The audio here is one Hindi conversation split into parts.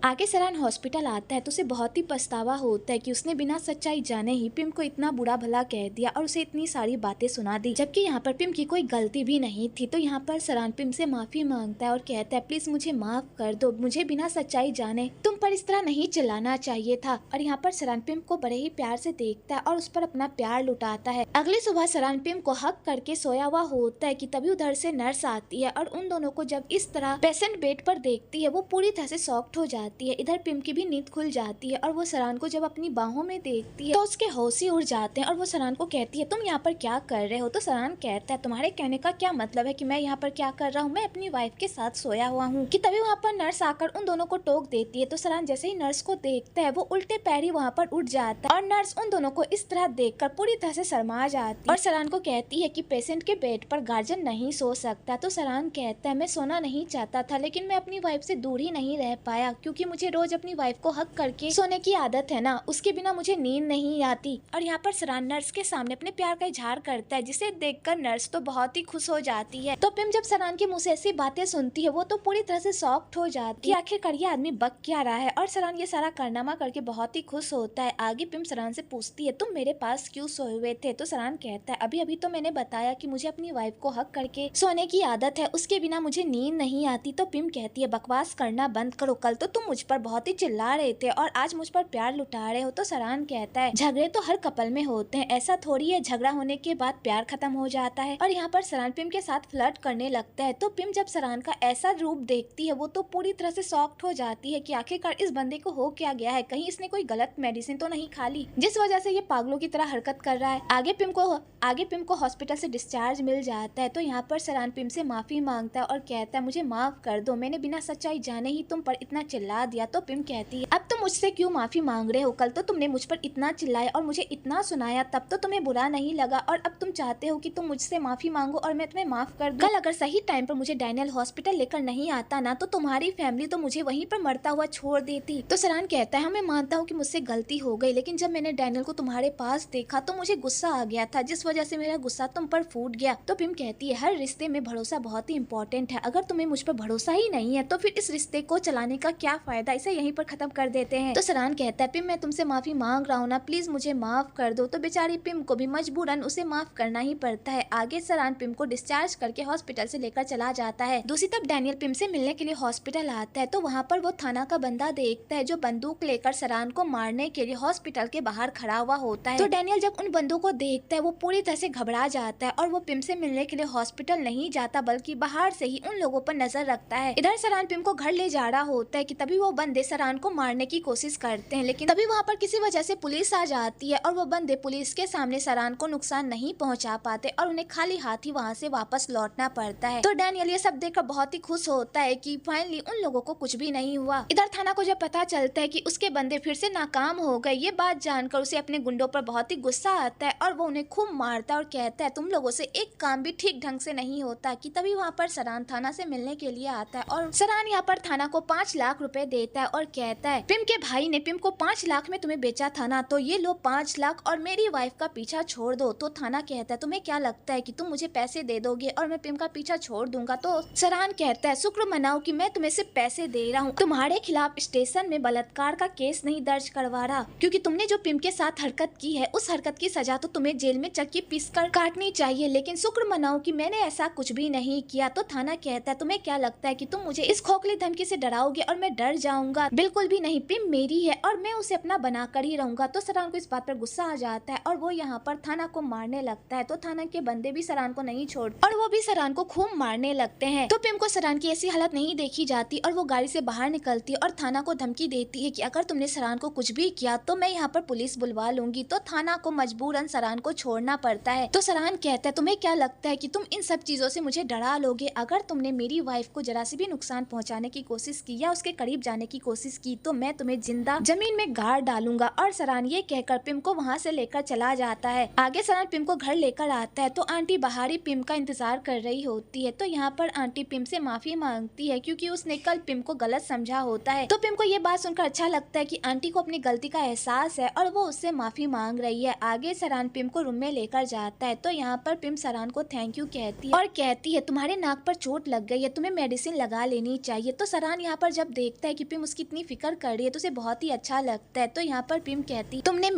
आगे सरान हॉस्पिटल आता है तो उसे बहुत ही पछतावा होता है कि उसने बिना सच्चाई जाने ही पिम को इतना बुरा भला कह दिया और उसे इतनी सारी बातें सुना दी, जबकि यहाँ पर पिम की कोई गलती भी नहीं थी। तो यहाँ पर सरान पिम से माफी मांगता है और कहता है प्लीज मुझे माफ कर दो, मुझे बिना सच्चाई जाने तुम पर इस तरह नहीं चिल्लाना चाहिए था। और यहाँ पर सरान पिम को बड़े ही प्यार से देखता है और उस पर अपना प्यार लुटाता है। अगली सुबह सरान पिम को हक करके सोया हुआ होता है कि तभी उधर से नर्स आती है और उन दोनों को जब इस तरह पेशेंट बेड पर देखती है वो पूरी तरह से शॉक्ड हो जाती है। इधर पिम की भी नींद खुल जाती है और वो सरान को जब अपनी बाहों में देखती है तो उसके होश ही उड़ जाते हैं और वो सरान को कहती है तुम यहाँ पर क्या कर रहे हो। तो सरान कहता है तुम्हारे कहने का क्या मतलब है कि मैं यहाँ पर क्या कर रहा हूँ, मैं अपनी वाइफ के साथ सोया हुआ हूँ। कि तभी वहाँ पर नर्स आकर उन दोनों को टोक देती है। तो सरान जैसे ही नर्स को देखता है वो उल्टे पैर ही वहाँ पर उठ जाता है और नर्स उन दोनों को इस तरह देखकर पूरी तरह से शर्मा जाती है और सरान को कहती है कि पेशेंट के बेड पर गार्जियन नहीं सो सकता। तो सरान कहता है मैं सोना नहीं चाहता था लेकिन मैं अपनी वाइफ से दूर ही नहीं रह पाया क्योंकि मुझे रोज अपनी वाइफ को हक करके सोने की आदत है ना, उसके बिना मुझे नींद नहीं आती। और यहाँ पर सरान नर्स के सामने अपने प्यार का इजहार करता है जिसे देखकर नर्स तो बहुत ही खुश हो जाती है। तो पिम जब सरान के मुंह से ऐसी बातें सुनती है वो तो पूरी तरह से शॉक्ड हो जाती है, आखिरकार ये आदमी बक क्या रहा है। और सरान ये सारा कारनामा करके बहुत ही खुश होता है। आगे पिम सरान से पूछती है तुम मेरे पास क्यों सोए हुए थे। तो सरान कहता है अभी अभी तो मैंने बताया कि मुझे अपनी वाइफ को हक करके सोने की आदत है, उसके बिना मुझे नींद नहीं आती। तो पिम कहती है बकवास करना बंद करो, कल तो तुम मुझ पर बहुत ही चिल्ला रहे थे और आज मुझ पर प्यार लुटा रहे हो। तो सरान कहता है झगड़े तो हर कपल में होते हैं, ऐसा थोड़ी है झगड़ा होने के बाद प्यार खत्म हो जाता है। और यहाँ पर सरान पिम के साथ फ्लर्ट करने लगता है। तो पिम जब सरान का ऐसा रूप देखती है वो तो पूरी तरह से शॉक्ड हो जाती है कि आखिरकार इस बंदे को हो क्या गया है, कहीं इसने कोई गलत मेडिसिन तो नहीं खा ली जिस वजह से ये पागलों की तरह हरकत कर रहा है। आगे पिम को हॉस्पिटल से डिस्चार्ज मिल जाता है। तो यहाँ पर सरान पिम से माफी मांगता है और कहता है मुझे माफ कर दो, मैंने बिना सच्चाई जाने ही तुम पर इतना चिल्ला दिया। तो पिम कहती है अब तुम मुझसे क्यों माफी मांग रहे हो, कल तो तुमने मुझ पर इतना चिल्लाया और मुझे इतना सुनाया तब तो तुम्हें बुरा नहीं लगा और अब तुम चाहते हो कि तुम मुझसे माफी मांगो और मैं तुम्हें माफ कर दूं। कल अगर सही टाइम पर मुझे डैनियल हॉस्पिटल लेकर नहीं आता ना तो तुम्हारी फैमिली तो मुझे वहीं पर मरता हुआ छोड़ देती। तो सरान कहता है मैं मानता हूँ कि मुझसे गलती हो गई लेकिन जब मैंने डैनियल को तुम्हारे पास देखा तो मुझे गुस्सा आ गया था जिस वजह से मेरा गुस्सा तुम पर फूट गया। तो पिम कहती है हर रिश्ते में भरोसा बहुत ही इंपॉर्टेंट है, अगर तुम्हें मुझ पर भरोसा ही नहीं है तो फिर इस रिश्ते को चलाने का क्या फायदा, इसे यहीं पर खत्म कर देते हैं। तो सरान कहता है पिम मैं तुमसे माफी मांग रहा हूँ ना, प्लीज मुझे माफ कर दो। तो बेचारी पिम को भी मजबूरन उसे माफ करना ही पड़ता है। आगे सरान पिम को डिस्चार्ज करके हॉस्पिटल से लेकर चला जाता है। दूसरी तरफ डैनियल पिम से मिलने के लिए हॉस्पिटल आता है तो वहाँ पर वो थाना का बंदा देखता है जो बंदूक लेकर सरान को मारने के लिए हॉस्पिटल के बाहर खड़ा हुआ होता है। तो डैनियल जब उन बंदूक को देखता है वो पूरी तरह से घबरा जाता है और वो पिम से मिलने के लिए हॉस्पिटल नहीं जाता बल्कि बाहर से ही उन लोगों पर नजर रखता है। इधर सरान पिम को घर ले जा रहा होता है कि तभी वो बंदे सरान को मारने की कोशिश करते हैं लेकिन तभी वहाँ पर किसी वजह से पुलिस आ जाती है और वो बंदे पुलिस के सामने सरान को नुकसान नहीं पहुँचा पाते और उन्हें खाली हाथ ही वहाँ से वापस लौटना पड़ता है। तो डैनियल ये सब देखकर बहुत ही खुश होता है कि फाइनली उन लोगों को कुछ भी नहीं हुआ। इधर थाना को जब पता चलता है कि उसके बंदे फिर से नाकाम हो गए, ये बात जानकर उसे अपने गुंडों पर बहुत ही गुस्सा आता है और वो उन्हें खूब मारता है और कहता है तुम लोगों से एक काम भी ठीक ढंग से नहीं होता। कि तभी वहाँ पर सरान थाना से मिलने के लिए आता है और सरान यहाँ पर थाना को 5 लाख रुपए देता है और कहता है पिम के भाई ने पिम को 5 लाख में तुम्हें बेचा था ना, तो ये लो 5 लाख और मेरी वाइफ का पीछा छोड़ दो। तो थाना कहता है तुम्हें क्या लगता है कि तुम मुझे पैसे दे दोगे और मैं पिम का पीछा छोड़ दूंगा। तो सरान कहता है शुक्र मनाओ कि मैं तुम्हें सिर्फ पैसे दे रहा हूँ, तुम्हारे खिलाफ स्टेशन में बलात्कार का केस नहीं दर्ज करवा रहा क्योंकि तुमने जो पिम के साथ हरकत की है उस हरकत की सजा तो तुम्हें जेल में चक्की पीस कर काटनी चाहिए, लेकिन शुक्र मनाओ कि मैंने ऐसा कुछ भी नहीं किया। तो थाना कहता है तुम्हें क्या लगता है कि तुम मुझे इस खोखली धमकी से डराओगे और मैं डर जाऊंगा, बिल्कुल भी नहीं, पिम मेरी है और मैं उसे अपना बना कर ही रहूंगा। तो सरान को इस बात पर गुस्सा आ जाता है और वो यहाँ पर थाना को मारने लगता है। तो थाना के बंदे भी सरान को नहीं छोड़ते और वो भी सरान को खूब मारने लगते हैं। तो पिम को सरान की ऐसी हालत नहीं देखी जाती और वो गाड़ी से बाहर निकलती है और थाना को धमकी देती है कि अगर तुमने सरान को कुछ भी किया तो मैं यहाँ पर पुलिस बुलवा लूंगी। तो थाना को मजबूरन सरान को छोड़ना पड़ता है। तो सरान कहता है तुम्हें क्या लगता है कि तुम इन सब चीजों से मुझे डरा लोगे, अगर तुमने मेरी वाइफ को जरा सी भी नुकसान पहुंचाने की कोशिश की या उसके करीब जाने की कोशिश की तो मैं तुम्हें जिंदा जमीन में गाड़ डालूंगा। और सरान ये कहकर पिम को वहाँ से लेकर चला जाता है। आगे सरान पिम को घर लेकर आता है तो आंटी बाहरी पिम का इंतजार कर रही होती है। तो यहाँ पर आंटी पिम से माफी मांगती है क्योंकि उसने कल पिम को गलत समझा होता है। तो पिम पिम को ये बात सुनकर अच्छा लगता है कि आंटी को अपनी गलती का एहसास है और वो उससे माफी मांग रही है। आगे सरान पिम को रूम में लेकर जाता है तो यहाँ पर पिम सरान को थैंक यू कहती है और कहती है तुम्हारे नाक पर चोट लग गई है, तुम्हें मेडिसिन लगा लेनी चाहिए। तो सरान यहाँ पर जब देखता है कि पिम उसकी इतनी फिक्र कर रही है तो उसे बहुत ही अच्छा लगता है। तो यहाँ पर पिम कहती तुमने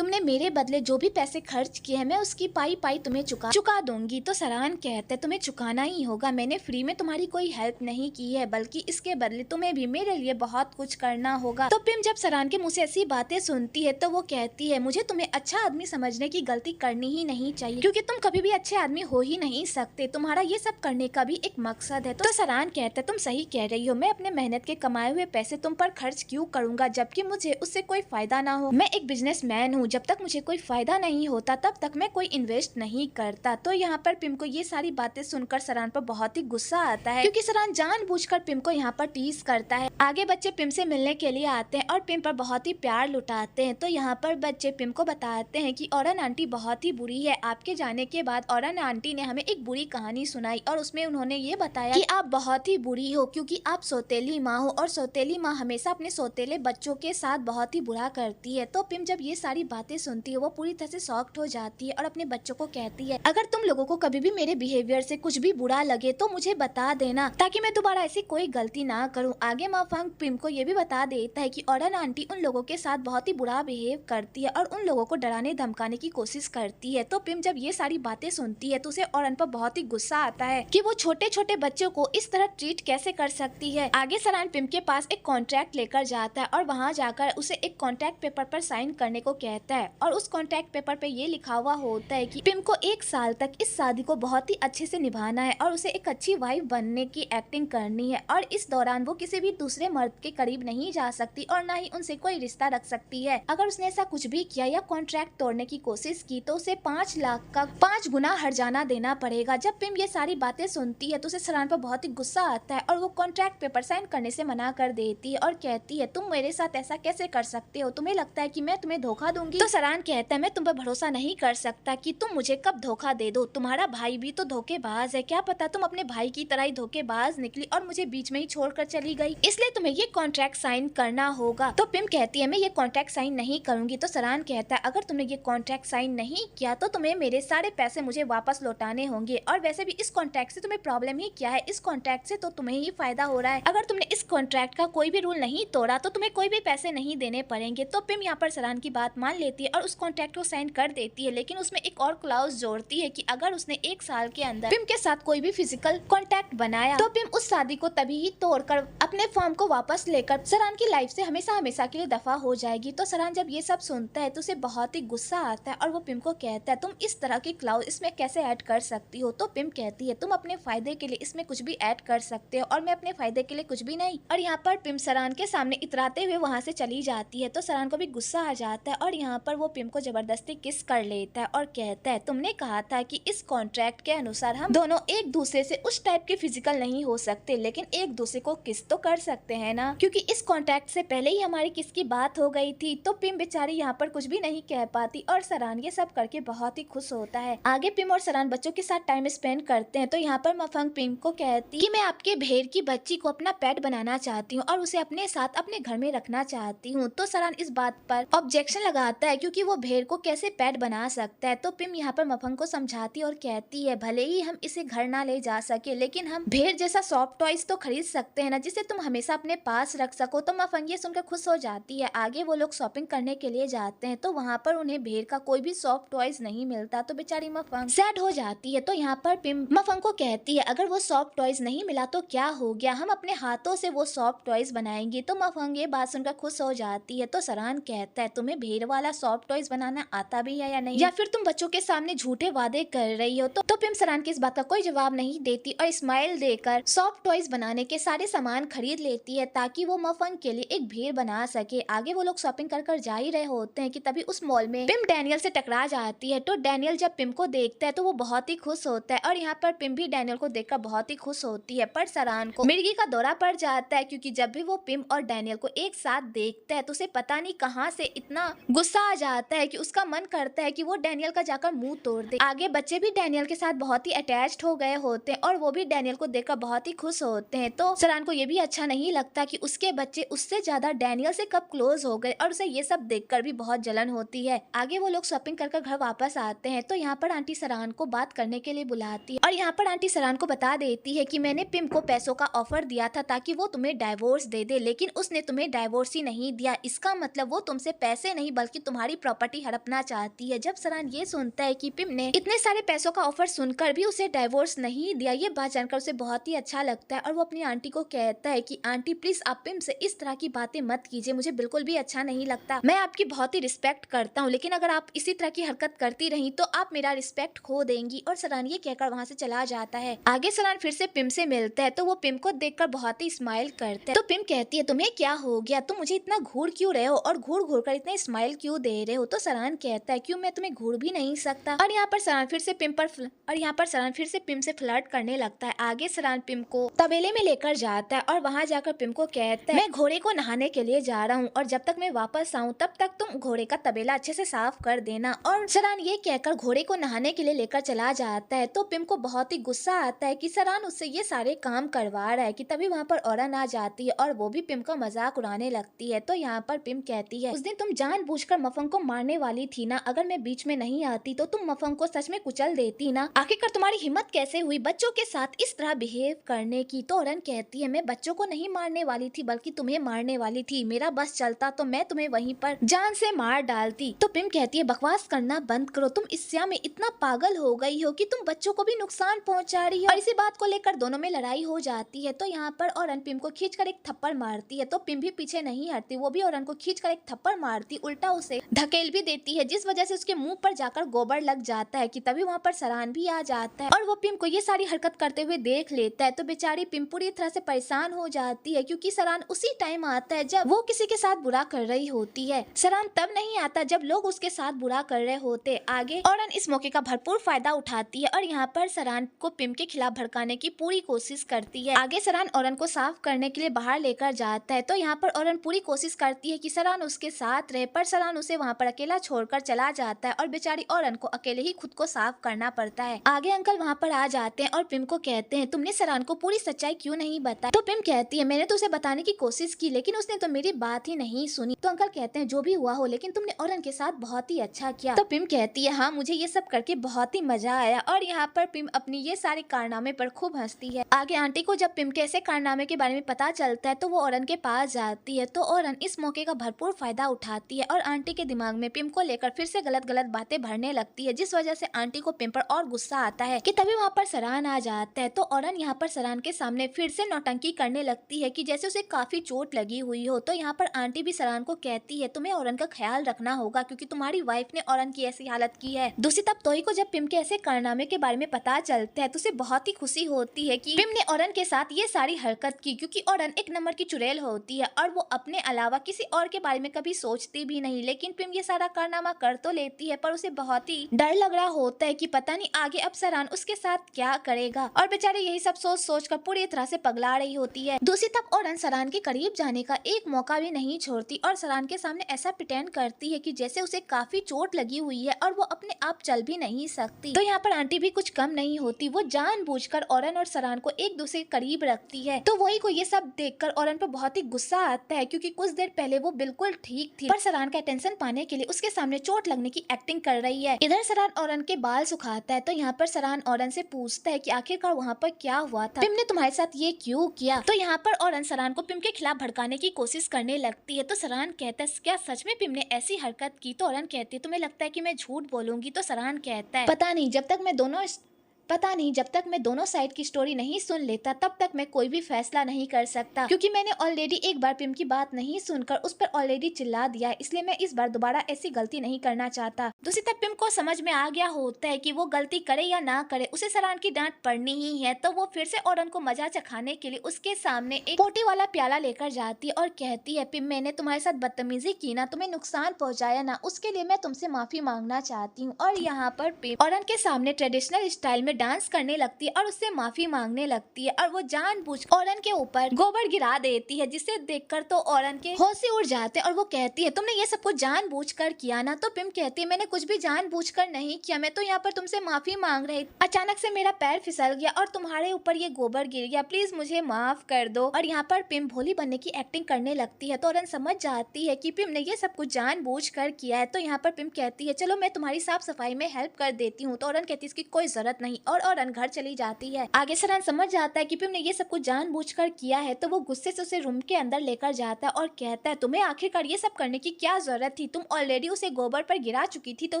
मेरे बदले जो भी पैसे खर्च किए हैं मैं उसकी पाई पाई तुम्हें चुका दूंगी। तो सरान कहते हैं तुम्हें चुकाना ही होगा, मैंने फ्री में तुम्हारी कोई हेल्प नहीं की है बल्कि इसके बदले तुम्हें भी मेरे लिए बहुत कुछ करना होगा। तो पिम जब सरान के मुंह से ऐसी बातें सुनती है तो वो कहती है मुझे तुम्हें अच्छा आदमी समझने की गलती करनी ही नहीं चाहिए क्योंकि तुम कभी भी अच्छे आदमी हो ही नहीं सकते, तुम्हारा ये सब करने का भी एक मकसद है। तो सरान कहता है तुम सही कह रही हो, मैं अपने मेहनत के कमाए हुए पैसे तुम पर खर्च क्यों करूंगा जबकि मुझे उससे कोई फायदा ना हो। मैं एक बिजनेसमैन हूँ, जब तक मुझे कोई फायदा नहीं होता तब तक मैं कोई इन्वेस्ट नहीं करता। तो यहाँ पर पिम को ये सारी बातें सुनकर सरान पर बहुत ही गुस्सा आता है क्योंकि सरान जानबूझकर पिम को यहाँ पर टीज करता है। आगे बच्चे पिम से मिलने के लिए आते हैं और पिम पर बहुत ही प्यार लुटाते हैं। तो यहाँ पर बच्चे पिम को बताते हैं कि औरन आंटी बहुत ही बुरी है, आपके जाने के बाद औरन आंटी ने हमें एक बुरी कहानी सुनाई और उसमें उन्होंने ये बताया कि आप बहुत ही बुरी हो क्योंकि आप सौतेली माँ हो और सौतेली माँ हमेशा अपने सौतेले बच्चों के साथ बहुत ही बुरा करती है। तो पिम जब ये सारी बातें सुनती है वो पूरी तरह से शॉक्ड हो जाती है और अपने बच्चों को कहती है अगर तुम लोगों को कभी भी मेरे बिहेवियर से कुछ भी बुरा लगे तो मुझे बता देना ताकि मैं दोबारा ऐसी कोई गलती ना करूं। आगे माफंग पिम को ये भी बता देता है कि औरन आंटी उन लोगों के साथ बहुत ही बुरा बिहेव करती है और उन लोगों को डराने धमकाने की कोशिश करती है। तो पिम जब ये सारी बातें सुनती है तो उसे औरन पर बहुत ही गुस्सा आता है कि वो छोटे छोटे बच्चों को इस तरह ट्रीट कैसे कर सकती है। आगे सरान पिम के पास एक कॉन्ट्रैक्ट लेकर जाता है और वहाँ जाकर उसे एक कॉन्ट्रैक्ट पेपर पर साइन करने को कहता है और उस कॉन्ट्रैक्ट पेपर पे ये लिखा हुआ होता है कि पिम को 1 साल तक इस शादी को बहुत ही अच्छे से निभाना है और उसे एक अच्छी वाइफ बनने की एक्टिंग करनी है और इस दौरान वो किसी भी दूसरे मर्द के करीब नहीं जा सकती और ना ही उनसे कोई रिश्ता रख सकती है। अगर उसने ऐसा कुछ भी किया या कॉन्ट्रैक्ट तोड़ने की कोशिश की तो उसे 5 लाख का 5 गुना हर्जाना देना पड़ेगा। जब पिम ये सारी बातें सुनती है तो उसे सरान पर बहुत ही गुस्सा आता है और वो कॉन्ट्रैक्ट पेपर साइन करने से मना कर देती है और कहती है तुम मेरे साथ ऐसा कैसे कर सकते हो, तुम्हें लगता है कि मैं तुम्हें धोखा दूंगी। तो सरान कहता है मैं तुम पर भरोसा नहीं कर सकता कि तुम मुझे कब धोखा दे दो, तुम्हारा भाई भी तो धोखेबाज है, क्या पता तुम अपने भाई की तरह ही धोखेबाज निकली और मुझे बीच में ही छोड़कर चली गई, इसलिए तुम्हें ये कॉन्ट्रैक्ट साइन करना होगा। तो पिम कहती है मैं ये कॉन्ट्रैक्ट साइन नहीं करूंगी। तो सरान कहता है अगर तुमने ये कॉन्ट्रैक्ट साइन नहीं किया तो तुम्हें मेरे सारे पैसे मुझे वापस लौटाने होंगे और वैसे भी इस कॉन्ट्रैक्ट से तुम्हें प्रॉब्लम ही क्या है, इस कॉन्ट्रैक्ट से तो तुम्हें ही फायदा हो रहा है, अगर तुमने इस कॉन्ट्रैक्ट का कोई भी रूल नहीं तोड़ा तो तुम्हें कोई भी पैसे नहीं देने पड़ेंगे। तो पिम यहाँ पर सरान की बात मान लेती है और उस कॉन्ट्रैक्ट को साइन कर देती है, लेकिन उसमें एक और क्लॉज जोड़ती है कि अगर उसने 1 साल के अंदर पिम के साथ कोई भी फिजिकल कांटेक्ट बनाया तो पिम उस शादी को तभी ही तोड़कर अपने फॉर्म को वापस लेकर सरान की लाइफ से हमेशा हमेशा के लिए दफा हो जाएगी। तो सरान जब ये सब सुनता है तो उसे बहुत ही गुस्सा आता है और वो पिम को कहता है तुम इस तरह की क्लाउज इसमें कैसे ऐड कर सकती हो। तो पिम कहती है तुम अपने फायदे के लिए इसमें कुछ भी ऐड कर सकते हो और मैं अपने फायदे के लिए कुछ भी नहीं। और यहाँ पर पिम सरान के सामने इतराते हुए वहाँ से चली जाती है। तो सरान को भी गुस्सा आ जाता है और यहाँ पर वो पिम को जबरदस्ती किस कर लेता है और कहता है तुमने कहा था कि इस कॉन्ट्रैक्ट के अनुसार हम दोनों एक दूसरे से उस टाइप के फिजिकल नहीं हो सकते लेकिन एक दूसरे को किस तो कर सकते हैं ना, क्योंकि इस कॉन्ट्रैक्ट से पहले ही हमारी किस की बात हो गई थी। तो पिम बेचारी यहाँ पर कुछ भी नहीं कह पाती और सरान ये सब करके बहुत ही खुश होता है। आगे पिम और सरान बच्चों के साथ टाइम स्पेंड करते हैं। तो यहाँ पर मफंग पिम को कहती कि मैं आपके भेड़ की बच्ची को अपना पेट बनाना चाहती हूँ और उसे अपने साथ अपने घर में रखना चाहती हूँ। तो सरान इस बात पर ऑब्जेक्शन लगाता है क्योंकि वो भेड़ को कैसे पेट बना सकता है। तो पिम यहाँ पर मफंग को समझाती और कहती है भले ही हम इसे घर ना ले जा सके लेकिन हम भेड़ जैसा सॉफ्ट टॉयज तो खरीद सकते हैं ना जिसे तुम हमेशा अपने पास रख सको। तो मफंग ये सुनकर खुश हो जाती है। आगे वो लोग शॉपिंग करने के लिए जाते हैं तो वहाँ पर उन्हें भेड़ का कोई भी सॉफ्ट टॉयज नहीं मिलता तो बेचारी मफंग सैड हो जाती है। तो यहाँ पर पिम मफंग को कहती है अगर वो सॉफ्ट टॉयज नहीं मिला तो क्या हो गया, हम अपने हाथों से वो सॉफ्ट टॉयज बनाएंगे। तो मफंग ये बात सुनकर खुश हो जाती है। तो सरान कहता है तुम्हें भेड़ वाला सॉफ्ट टॉयज बनाना आता भी है या नहीं, या फिर तुम बच्चों के सामने झूठे वादे कर रही हो। तो पिम सरान की इस बात का कोई जवाब नहीं देती और स्माइल देकर सॉफ्ट टॉयज बनाने के सारे सामान खरीद लेती है ताकि वो मफंग के लिए एक भेड़ बना सके। आगे वो लोग शॉपिंग कर जा ही रहे होते हैं कि तभी उस मॉल में पिम डैनियल से टकरा जाती है। तो डैनियल जब पिम को देखता है तो वो बहुत ही खुश होता है और यहाँ पर पिम भी डैनियल को देखकर बहुत ही खुश होती है। पर सरान को मिर्गी का दौरा पड़ जाता है क्योंकि जब भी वो पिम और डैनियल को एक साथ देखता है तो उसे पता नहीं कहाँ से इतना गुस्सा गुस्सा आ जाता है कि उसका मन करता है कि वो डैनियल का जाकर मुंह तोड़ दे। आगे बच्चे भी डैनियल के साथ बहुत ही अटैच्ड हो गए होते हैं और वो भी डैनियल को देखकर बहुत ही खुश होते हैं। तो सरान को ये भी अच्छा नहीं लगता कि उसके बच्चे उससे ज्यादा डैनियल से कब क्लोज हो गए और उसे ये सब देखकर भी बहुत जलन होती है। आगे वो लोग शॉपिंग कर घर वापस आते हैं तो यहाँ पर आंटी सरान को बात करने के लिए बुलाती है और यहाँ पर आंटी सरान को बता देती है कि मैंने पिम को पैसों का ऑफर दिया था ताकि वो तुम्हें डाइवोर्स दे दे, लेकिन उसने तुम्हें डाइवोर्स ही नहीं दिया। इसका मतलब वो तुमसे पैसे नहीं बल्कि तुम्हारी प्रॉपर्टी हड़पना चाहती है। जब सरान ये सुनता है कि पिम ने इतने सारे पैसों का ऑफर सुनकर भी उसे डाइवोर्स नहीं दिया, ये बात जानकर उसे बहुत ही अच्छा लगता है और वो अपनी आंटी को कहता है कि आंटी प्लीज आप पिम से इस तरह की बातें मत कीजिए, मुझे बिल्कुल भी अच्छा नहीं लगता। मैं आपकी बहुत ही रिस्पेक्ट करता हूँ, लेकिन अगर आप इसी तरह की हरकत करती रही तो आप मेरा रिस्पेक्ट खो देंगी। और सरान ये कहकर वहाँ से चला जाता है। आगे सरान फिर से पिम से मिलता है तो वो पिम को देखकर बहुत ही स्माइल करता है। तो पिम कहती है तुम्हें क्या हो गया, तुम मुझे इतना घूर क्यों रहे हो और घूर घूर कर इतने स्माइल क्यों दे रहे हो। तो सरान कहता है क्यों, मैं तुम्हें घूर भी नहीं सकता। और यहाँ पर सरान फिर से पिम से फ्लर्ट करने लगता है। आगे सरान पिम को तबेले में लेकर जाता है और वहाँ जाकर पिम को कहता है मैं घोड़े को नहाने के लिए जा रहा हूँ और जब तक मैं वापस आऊँ तब तक तुम घोड़े का तबेला अच्छे से साफ कर देना। और सरान ये कहकर घोड़े को नहाने के लिए लेकर चला जाता है। तो पिम को बहुत ही गुस्सा आता है कि सरान उससे ये सारे काम करवा रहा है कि तभी वहाँ पर औरन आ जाती है और वो भी पिम का मजाक उड़ाने लगती है। तो यहाँ पर पिम कहती है उस दिन तुम जानबूझकर मफंग को मारने वाली थी ना, अगर मैं बीच में नहीं आती तो तुम मफंग को सच में कुचल देती ना। आखिरकार तुम्हारी हिम्मत कैसे हुई बच्चों के साथ इस तरह बिहेव करने की। तो औरन कहती है मैं बच्चों को नहीं मारने वाली थी बल्कि तुम्हें मारने वाली थी, मेरा बस चलता तो मैं तुम्हें वहीं पर जान से मार डालती। तो पिम कहती है बकवास करना बंद करो, तुम इस्या में इतना पागल हो गई हो कि तुम बच्चों को भी नुकसान पहुंचा रही हो। और इसी बात को लेकर दोनों में लड़ाई हो जाती है। तो यहाँ पर औरन पिम को खींचकर एक थप्पड़ मारती है तो पिम भी पीछे नहीं हटती, वो भी औरन को खींचकर एक थप्पड़ मारती, उल्टा उसे धकेल भी देती है जिस वजह से उसके मुंह पर जाकर गोबर लग जाता है कि तभी वहाँ पर सरान भी आ जाता है और वो पिम को ये सारी हरकत करते हुए देख लेता है। तो बेचारी पिम पूरी तरह से परेशान हो जाती है क्योंकि सरान उसी टाइम आता है जब वो किसी के साथ बुरा कर रही होती है। सरान तब नहीं आता जब लोग उसके साथ बुरा कर रहे होते। आगे औरन इस मौके का भरपूर फायदा उठाती है और यहाँ पर सरान को पिम के खिलाफ भड़काने की पूरी कोशिश करती है। आगे सरान औरन को साफ करने के लिए बाहर लेकर जाता है तो यहाँ पर औरन पूरी कोशिश करती है कि सरान उसके साथ रहे, पर सरान उसे वहाँ पर अकेला छोड़कर चला जाता है और बेचारी औरन को अकेले ही खुद को साफ करना पड़ता है। आगे अंकल वहाँ पर आ जाते हैं और पिम को कहते हैं तुमने सरान को पूरी सच्चाई क्यों नहीं बताई। तो पिम कहती है मैंने तो उसे बताने की कोशिश की लेकिन उसने तो मेरी बात ही नहीं सुनी। तो अंकल कहते हैं जो भी हुआ हो लेकिन तुमने औरन के साथ बहुत ही अच्छा किया। तो पिम कहती है हाँ मुझे ये सब करके बहुत ही मजा आया। और यहाँ पर पिम अपनी ये सारे कारनामे पर खूब हंसती है। आगे आंटी को जब पिम के ऐसे कारनामे के बारे में पता चलता है तो वो औरन के पास जाती है। तो औरन इस मौके का भरपूर फायदा उठाती है और आंटी के दिमाग में पिम को लेकर फिर से गलत गलत बातें भरने लगती है जिस वजह से आंटी को पिम पर और गुस्सा आता है कि तभी वहाँ पर सरान आ जाता है। तो औरन यहाँ पर सरान के सामने फिर से नौटंकी करने लगती है कि जैसे उसे काफी चोट लगी हुई हो। तो यहाँ पर आंटी भी सरान को कहती है तुम्हें औरन का ख्याल रखना होगा क्योंकि तुम्हारी वाइफ ने औरन की ऐसी हालत की है। दूसरी तरफ तोई को जब पिम के ऐसे कारनामे के बारे में पता चलता है तो उसे बहुत ही खुशी होती है कि पिम ने औरन के साथ ये सारी हरकत की क्योंकि औरन एक नंबर की चुड़ैल होती है और वो अपने अलावा किसी और के बारे में कभी सोचती भी नहीं। लेकिन पिम ये सारा कारनामा कर तो लेती है पर उसे बहुत ही डर लग रहा होता है कि पता नहीं आगे अब सरान उसके साथ क्या करेगा और बेचारे यही सब सोच सोच कर पूरी तरह से पगला रही होती है। दूसरी तरफ औरन सरान के करीब जाने का एक मौका भी नहीं छोड़ती और सरान के सामने ऐसा प्रिटेंड करती है कि जैसे उसे काफी चोट लगी हुई है और वो अपने आप चल भी नहीं सकती। तो यहाँ पर आंटी भी कुछ कम नहीं होती, वो जानबूझकर औरन और सरान को एक दूसरे के करीब रखती है। तो वही को ये सब देखकर औरन पर बहुत ही गुस्सा आता है क्योंकि कुछ देर पहले वो बिल्कुल ठीक थी पर सरान का अटेंशन पाने के लिए उसके सामने चोट लगने की एक्टिंग कर रही है। इधर सरान औरन के बाल सुखाता है तो यहाँ पर सरान औरन से पूछता है कि आखिरकार वहाँ पर क्या हुआ था, पिम ने तुम्हारे साथ ये क्यों किया। तो यहाँ पर औरन सरान को पिम के खिलाफ भड़काने की कोशिश करने लगती है। तो सरान कहता है क्या सच में पिम ने ऐसी हरकत की। तो औरन कहती है तुम्हें लगता है कि मैं झूठ बोलूंगी। तो सरान कहता है पता नहीं जब तक मैं दोनों साइड की स्टोरी नहीं सुन लेता तब तक मैं कोई भी फैसला नहीं कर सकता क्योंकि मैंने ऑलरेडी एक बार पिम की बात नहीं सुनकर उस पर ऑलरेडी चिल्ला दिया, इसलिए मैं इस बार दोबारा ऐसी गलती नहीं करना चाहता। दूसरी तरफ पिम को समझ में आ गया होता है कि वो गलती करे या ना करे उसे सरान की डांट पड़नी ही है। तो वो फिर से औरन को मजा चखाने के लिए उसके सामने एक पोटी वाला प्याला लेकर जाती है और कहती है पिम मैंने तुम्हारे साथ बदतमीजी की ना, तुम्हें नुकसान पहुंचाया ना, उसके लिए मैं तुमसे माफी मांगना चाहती हूँ। और यहाँ पर पिम औरन के सामने ट्रेडिशनल स्टाइल में डांस करने लगती है और उससे माफी मांगने लगती है और वो जानबूझ औरन के ऊपर गोबर गिरा देती है, जिसे देखकर तो औरन के होश ही उड़ जाते हैं और वो कहती है तुमने ये सब कुछ जानबूझकर किया ना। तो पिम कहती है मैंने कुछ भी जानबूझकर नहीं किया, मैं तो यहाँ पर तुमसे माफी मांग रही। अचानक से मेरा पैर फिसल गया और तुम्हारे ऊपर ये गोबर गिर गया, प्लीज मुझे माफ कर दो। और यहाँ पर पिम भोली बनने की एक्टिंग करने लगती है तो औरन समझ जाती है कि पिम ने ये सब कुछ जानबूझकर किया है। तो यहाँ पर पिम कहती है चलो मैं तुम्हारी साफ सफाई में हेल्प कर देती हूँ। तो औरन कहती है इसकी कोई जरूरत नहीं और औरन घर चली जाती है। आगे सरान समझ जाता है कि पिम ने ये सब कुछ जानबूझकर किया है तो वो गुस्से से उसे रूम के अंदर लेकर जाता है और कहता है तुम्हें आखिरकार ये सब करने की क्या जरूरत थी, तुम ऑलरेडी उसे गोबर पर गिरा चुकी थी तो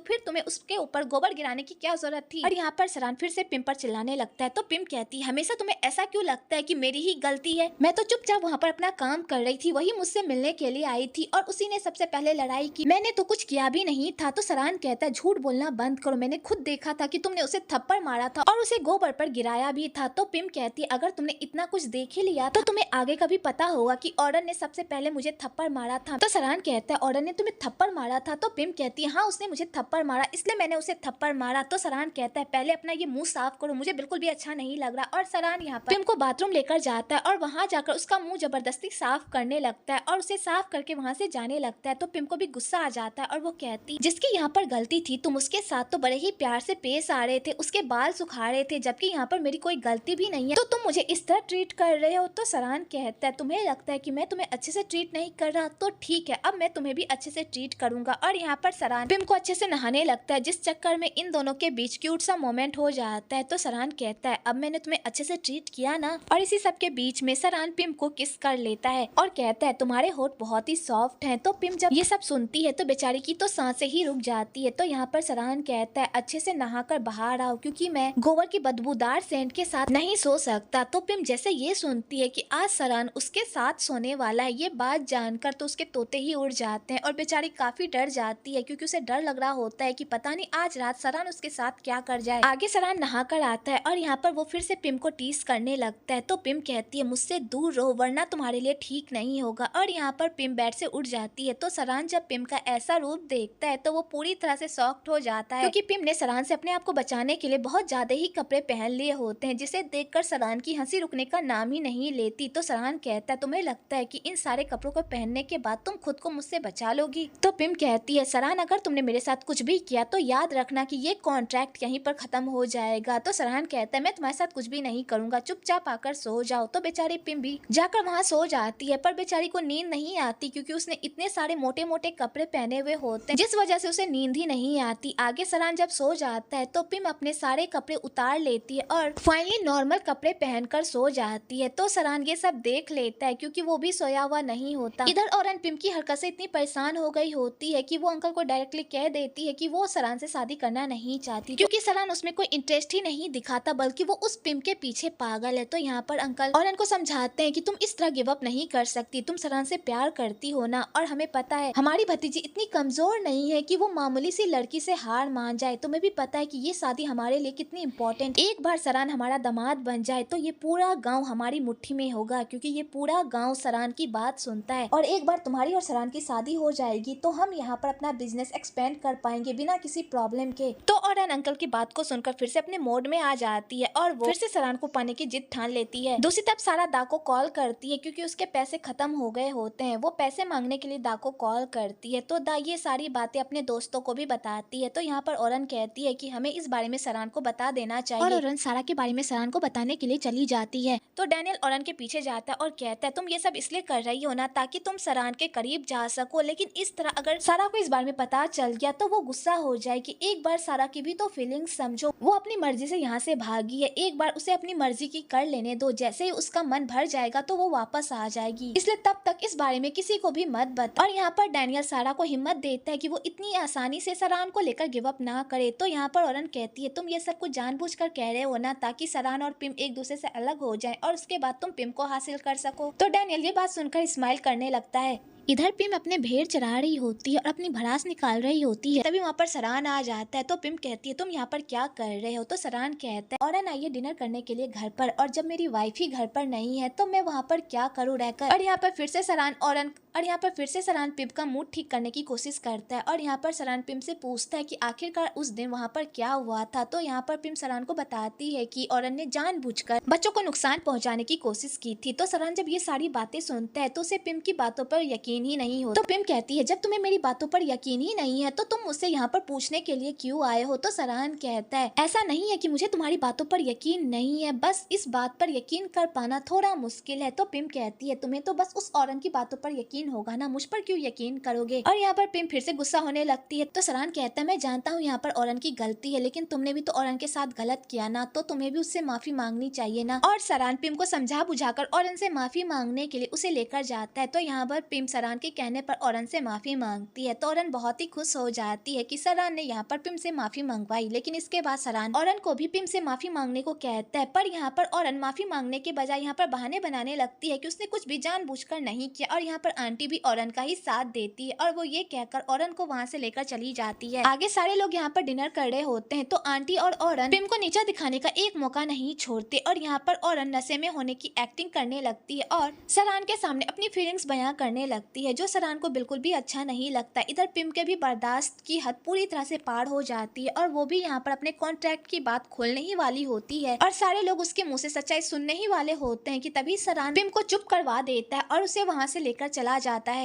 फिर तुम्हें उसके ऊपर गोबर गिराने की क्या जरूरत थी। और यहाँ पर सरान फिर से पिम पर चिल्लाने लगता है तो पिम कहती है हमेशा तुम्हें ऐसा क्यों लगता है कि मेरी ही गलती है, मैं तो चुपचाप वहाँ पर अपना काम कर रही थी, वही मुझसे मिलने के लिए आई थी और उसी ने सबसे पहले लड़ाई की, मैंने तो कुछ किया भी नहीं था। तो सरान कहता है झूठ बोलना बंद करो, मैंने खुद देखा था कि तुमने उसे थप्पड़ मारा था और उसे गोबर पर गिराया भी था। तो पिम कहती है अगर तुमने इतना कुछ देख ही लिया तो तुम्हें आगे का भी पता होगा कि ऑर्डर ने सबसे पहले मुझे थप्पड़ मारा था। तो सरान कहता है ऑर्डर ने तुम्हें थप्पड़ मारा था। तो पिम कहती है हाँ उसने मुझे थप्पड़ मारा इसलिए मैंने उसे थप्पड़ मारा। तो सरान कहता है पहले अपना ये मुंह साफ करो, मुझे बिल्कुल भी अच्छा नहीं लग रहा। और सरान यहाँ पर पिम को बाथरूम लेकर जाता है और वहाँ जाकर उसका मुंह जबरदस्ती साफ करने लगता है और उसे साफ करके वहाँ से जाने लगता है। तो पिम को भी गुस्सा आ जाता है और वो कहती जिसकी यहाँ पर गलती थी तुम उसके साथ तो बड़े ही प्यार से पेश आ रहे थे, उसके बाल सुखा रहे थे, जबकि यहाँ पर मेरी कोई गलती भी नहीं है तो तुम मुझे इस तरह ट्रीट कर रहे हो। तो सरान कहता है तुम्हें लगता है कि मैं तुम्हें अच्छे से ट्रीट नहीं कर रहा, तो ठीक है अब मैं तुम्हें भी अच्छे से ट्रीट करूंगा। और यहाँ पर सरान पिम को अच्छे से नहाने लगता है जिस चक्कर में इन दोनों के बीच क्यूट सा मोमेंट हो जाता है। तो सरान कहता है अब मैंने तुम्हें अच्छे से ट्रीट किया ना। और इसी सब के बीच में सरान पिम को किस कर लेता है और कहता है तुम्हारे होठ बहुत ही सॉफ्ट हैं। तो पिम जब ये सब सुनती है तो बेचारी की तो सांसें ही रुक जाती है। तो यहाँ पर सरान कहता है अच्छे से नहाकर बाहर आओ क्योंकि मैं गोबर की बदबूदार सेंट के साथ नहीं सो सकता। तो पिम जैसे ये सुनती है कि आज सरान उसके साथ सोने वाला है, ये बात जानकर तो उसके तोते ही उड़ जाते हैं और बेचारी काफी डर जाती है क्योंकि उसे डर लग रहा होता है कि पता नहीं आज रात सरान उसके साथ क्या कर जाए। आगे सरान नहा कर आता है और यहाँ पर वो फिर से पिम को टीस करने लगता है। तो पिम कहती है मुझसे दूर रहो वरना तुम्हारे लिए ठीक नहीं होगा। और यहाँ पर पिम बेड से उठ जाती है। तो सरान जब पिम का ऐसा रूप देखता है तो वो पूरी तरह से शॉक्ड हो जाता है क्योंकि पिम ने सरान से अपने आप को बचाने के लिए बहुत ज्यादा ही कपड़े पहन लिए होते हैं, जिसे देखकर सरान की हंसी रुकने का नाम ही नहीं लेती। तो सरान कहता है तुम्हें लगता है कि इन सारे कपड़ों को पहनने के बाद तुम खुद को मुझसे बचा लोगी। तो पिम कहती है सरान अगर तुमने मेरे साथ कुछ भी किया तो याद रखना कि ये कॉन्ट्रैक्ट यहीं पर खत्म हो जाएगा। तो सरान कहता है मैं तुम्हारे साथ कुछ भी नहीं करूंगा, चुपचाप आकर सो जाओ। तो बेचारी पिम भी जाकर वहाँ सो जाती है पर बेचारी को नींद नहीं आती क्योंकि उसने इतने सारे मोटे मोटे कपड़े पहने हुए होते हैं जिस वजह से उसे नींद ही नहीं आती। आगे सरान जब सो जाता है तो पिम अपने सारे कपड़े उतार लेती है और फाइनली नॉर्मल कपड़े पहनकर सो जाती है। तो सरान ये सब देख लेता है क्योंकि वो भी सोया हुआ नहीं होता। इधर औरन पिम की हरकत से इतनी परेशान हो गई होती है कि वो अंकल को डायरेक्टली कह देती है कि वो सरान से शादी करना नहीं चाहती क्योंकि सरान उसमें कोई इंटरेस्ट ही नहीं दिखाता बल्कि वो उस पिम के पीछे पागल है। तो यहाँ पर अंकल औरन को समझाते हैं कि तुम इस तरह गिव अप नहीं कर सकती, तुम सरान से प्यार करती हो ना और हमें पता है हमारी भतीजी इतनी कमजोर नहीं है कि वो मामूली सी लड़की से हार मान जाए, तुम्हें भी पता है कि ये शादी हमारे लिए कितनी इम्पोर्टेंट, एक बार सरान हमारा दामाद बन जाए तो ये पूरा गांव हमारी मुट्ठी में होगा क्योंकि ये पूरा गांव सरान की बात सुनता है और एक बार तुम्हारी और सरान की शादी हो जाएगी तो हम यहाँ पर अपना बिजनेस एक्सपेंड कर पाएंगे बिना किसी प्रॉब्लम के। तो औरन अंकल की बात को सुनकर फिर से अपने मोड में आ जाती है और वो फिर से सरान को पाने की जिद ठान लेती है। दूसरी तरफ सारा दा को कॉल करती है क्योंकि उसके पैसे खत्म हो गए होते हैं, वो पैसे मांगने के लिए दा को कॉल करती है। तो दा ये सारी बातें अपने दोस्तों को भी बताती है। तो यहाँ पर औरन कहती है कि हमें इस बारे में सरान को बता देना चाहिए और औरन सारा के बारे में सरान को बताने के लिए चली जाती है। तो डैनियल औरन के पीछे जाता है और कहता है तुम ये सब इसलिए कर रही हो ना ताकि तुम सरान के करीब जा सको, लेकिन इस तरह अगर सारा को इस बारे में पता चल गया तो वो गुस्सा हो जाएगी। एक बार सारा की भी तो फीलिंग्स समझो, वो अपनी मर्जी से यहाँ से भागी है, एक बार उसे अपनी मर्जी की कर लेने दो, जैसे ही उसका मन भर जाएगा तो वो वापस आ जाएगी, इसलिए तब तक इस बारे में किसी को भी मत बता। और यहाँ पर डैनियल सारा को हिम्मत देता है कि वो इतनी आसानी से सरान को लेकर गिव अप ना करे। तो यहाँ पर औरन कहती है तुम ये सब कुछ जानबूझकर कह रहे हो ना ताकि सरान और पिम एक दूसरे से अलग हो जाए और उसके बाद तुम पिम को हासिल कर सको। तो डैनियल ये बात सुनकर स्माइल करने लगता है। इधर पिम अपने भेड़ चरा रही होती है और अपनी भड़ास निकाल रही होती है। तभी वहाँ पर सरान आ जाता है तो पिम कहती है तुम यहाँ पर क्या कर रहे हो। तो सरान कहता है औरन आई है डिनर करने के लिए घर पर, और जब मेरी वाइफ ही घर पर नहीं है तो मैं वहाँ पर क्या करूँ रहकर। और यहाँ पर फिर से सरान पिम का मूड ठीक करने की कोशिश करता है और यहाँ पर सरान पिम से पूछता है कि आखिरकार उस दिन वहाँ पर क्या हुआ था। तो यहाँ पर पिम सरान को बताती है कि औरन ने जानबूझकर बच्चों को नुकसान पहुँचाने की कोशिश की थी। तो सरान जब ये सारी बातें सुनता है तो उसे पिम की बातों पर यकीन ही नहीं होता। तो पिम कहती है जब तुम्हें मेरी बातों पर यकीन ही नहीं है तो तुम मुझसे यहाँ पर पूछने के लिए क्यों आए हो। तो सरान कहता है ऐसा नहीं है कि मुझे तुम्हारी बातों पर यकीन नहीं है, बस इस बात पर यकीन कर पाना थोड़ा मुश्किल है। तो पिम कहती है तुम्हें तो बस उस औरत की बातों पर यकीन होगा ना, मुझ पर क्यों यकीन करोगे। और यहाँ पर पिम फिर से गुस्सा होने लगती है। तो सरान कहता है मैं जानता हूँ यहाँ पर औरत की गलती है, लेकिन तुमने भी तो औरत के साथ गलत किया ना, तो तुम्हें भी उससे माफी मांगनी चाहिए ना। और सरान पिम को समझा बुझाकर औरत से माफी मांगने के लिए उसे लेकर जाता है। तो यहाँ पर पिम सरान के कहने पर औरत से माफी मांगती है। तो औरत बहुत ही खुश हो जाती है कि सरान ने यहाँ पर पिम से माफी मंगवाई। लेकिन इसके बाद सरान औरत को भी पिम से माफी मांगने को कहता है, पर यहाँ पर औरत माफी मांगने के बजाय यहाँ पर बहाने बनाने लगती है कि उसने कुछ भी जानबूझकर नहीं किया। और यहाँ पर आंटी भी औरत का ही साथ देती है और वो ये कहकर औरत को वहाँ से लेकर चली जाती है। आगे सारे लोग यहाँ पर डिनर कर रहे होते हैं तो आंटी और औरत पिम को नीचा दिखाने का एक मौका नहीं छोड़ते और यहाँ पर औरत नशे में होने की एक्टिंग करने लगती है और सरान के सामने अपनी फीलिंग्स बयां करने लगती है, जो सरान को बिल्कुल भी अच्छा नहीं लगता। इधर पिम के भी बर्दाश्त की हद पूरी तरह से पार हो जाती है और वो भी यहाँ पर अपने कॉन्ट्रैक्ट की बात खोलने ही वाली होती है और सारे लोग उसके मुंह से सच्चाई सुनने ही वाले होते हैं कि तभी सरान पिम को चुप करवा देता है और उसे वहां से लेकर चला जाता है।